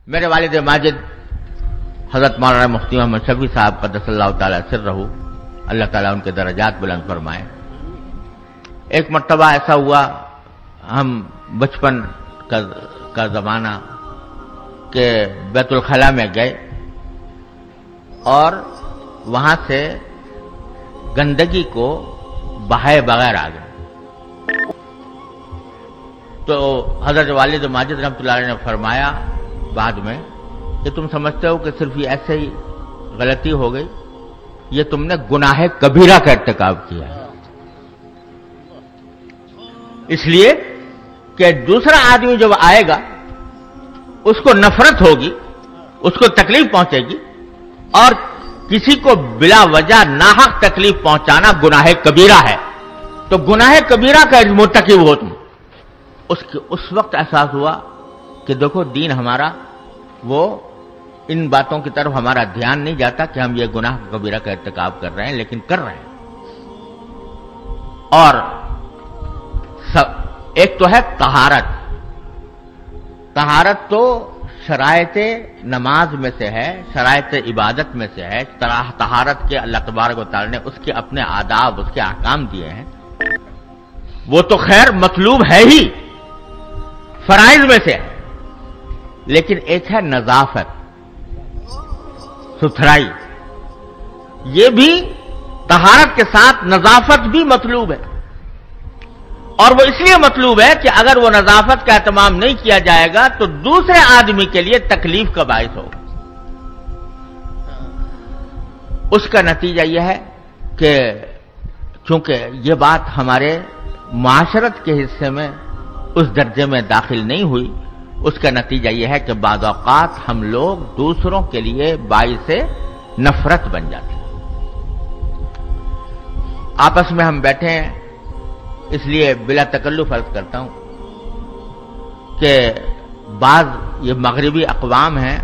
میرے والد ماجد حضرت مولانا مفتی محمد شفیع صاحب قدس اللہ تعالی سرہ، اللہ تعالیٰ ان کے درجات بلند فرمائے۔ ایک مرتبہ ایسا ہوا، ہم بچپن کا زمانہ کہ بیت الخلا میں گئے اور وہاں سے گندگی کو بہائے بغیر آ گئے، تو حضرت والد ماجد رحمۃ اللہ علیہ نے فرمایا بعد میں کہ تم سمجھتے ہو کہ صرف یہ ایسے ہی غلطی ہو گئی، یہ تم نے گناہ کبیرہ کا ارتکاب کیا ہے، اس لیے کہ دوسرا آدمی جب آئے گا اس کو نفرت ہوگی، اس کو تکلیف پہنچے گی، اور کسی کو بلا وجہ ناحق تکلیف پہنچانا گناہ کبیرہ ہے، تو گناہ کبیرہ کا مرتکب ہو تم۔ اس وقت احساس ہوا کہ دیکھو دین ہمارا وہ ان باتوں کی طرف ہمارا دھیان نہیں جاتا کہ ہم یہ گناہ کبیرہ کا ارتکاب کر رہے ہیں، لیکن کر رہے ہیں۔ اور ایک تو ہے طہارت، طہارت تو شرائط نماز میں سے ہے، شرائط عبادت میں سے ہے۔ طہارت کے اللہ تبارک و تعالی نے اس کے اپنے آداب، اس کے احکام دیے ہیں، وہ تو خیر مطلوب ہے ہی، فرائض میں سے ہے، لیکن ایک ہے نظافت، ستھرائی، یہ بھی طہارت کے ساتھ نظافت بھی مطلوب ہے، اور وہ اس لیے مطلوب ہے کہ اگر وہ نظافت کا اہتمام نہیں کیا جائے گا تو دوسرے آدمی کے لیے تکلیف کا باعث ہوگا۔ اس کا نتیجہ یہ ہے کہ چونکہ یہ بات ہمارے معاشرت کے حصے میں اس درجے میں داخل نہیں ہوئی، اس کا نتیجہ یہ ہے کہ بعض اوقات ہم لوگ دوسروں کے لیے باعث نفرت بن جاتے ہیں۔ آپس میں ہم بیٹھے ہیں، اس لیے بلا تکلف عرض کرتا ہوں کہ بعض یہ مغربی اقوام ہیں،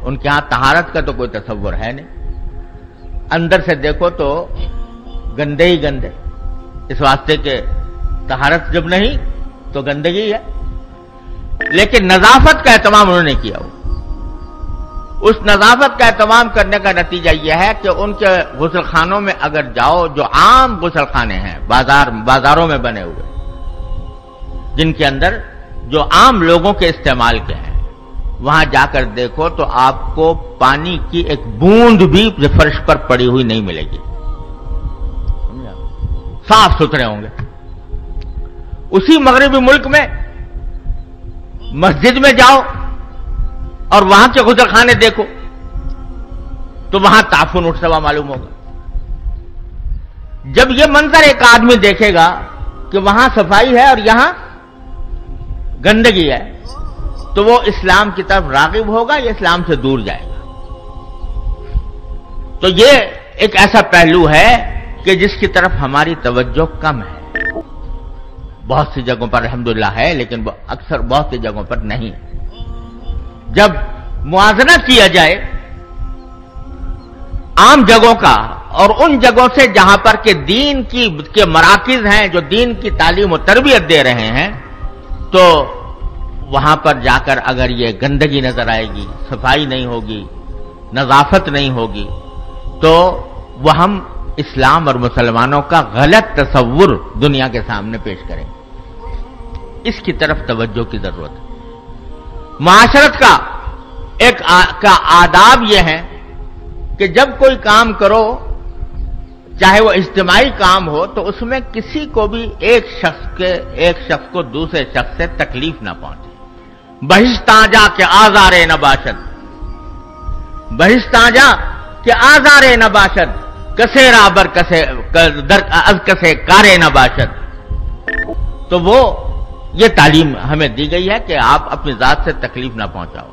ان کے ہاں طہارت کا تو کوئی تصور ہے نہیں، اندر سے دیکھو تو گندے ہی گندے، اس واسطے کہ طہارت جب نہیں تو گندگی ہے، لیکن نظافت کا اہتمام انہوں نے کیا۔ اس نظافت کا اہتمام کرنے کا نتیجہ یہ ہے کہ ان کے غسل خانوں میں اگر جاؤ، جو عام غسل خانے ہیں بازاروں میں بنے ہوئے، جن کے اندر جو عام لوگوں کے استعمال کے ہیں، وہاں جا کر دیکھو تو آپ کو پانی کی ایک بوند بھی فرش پر پڑی ہوئی نہیں ملے گی، صاف ستھرے ہوں گے۔ اسی مغربی ملک میں مسجد میں جاؤ اور وہاں کے غسل خانے دیکھو تو وہاں تعفن اٹھتا ہوا معلوم ہوگا۔ جب یہ منظر ایک آدمی دیکھے گا کہ وہاں صفائی ہے اور یہاں گندگی ہے، تو وہ اسلام کی طرف راغب ہوگا یا اسلام سے دور جائے گا؟ تو یہ ایک ایسا پہلو ہے کہ جس کی طرف ہماری توجہ کم ہے، بہت سی جگہوں پر الحمدللہ ہے، لیکن اکثر بہت سی جگہوں پر نہیں۔ جب موازنہ کیا جائے عام جگہوں کا اور ان جگہوں سے جہاں پر کہ دین کے مراکز ہیں، جو دین کی تعلیم و تربیت دے رہے ہیں، تو وہاں پر جا کر اگر یہ گندگی نظر آئے گی، صفائی نہیں ہوگی، نظافت نہیں ہوگی، تو وہ ہم اسلام اور مسلمانوں کا غلط تصور دنیا کے سامنے پیش کریں گے۔ اس کی طرف توجہ کی ضرورت ہے۔ معاشرت کا آداب یہ ہے کہ جب کوئی کام کرو، چاہے وہ اجتماعی کام ہو، تو اس میں کسی کو بھی ایک شخص کو دوسرے شخص سے تکلیف نہ پہنچے۔ بہشتاں جا کے آزارے نہ باشد، بہشتاں جا کہ آزارے نہ باشد، کسے رابر از کسے کارے نہ باشد۔ تو وہ یہ تعلیم ہمیں دی گئی ہے کہ آپ اپنی ذات سے تکلیف نہ پہنچاؤ۔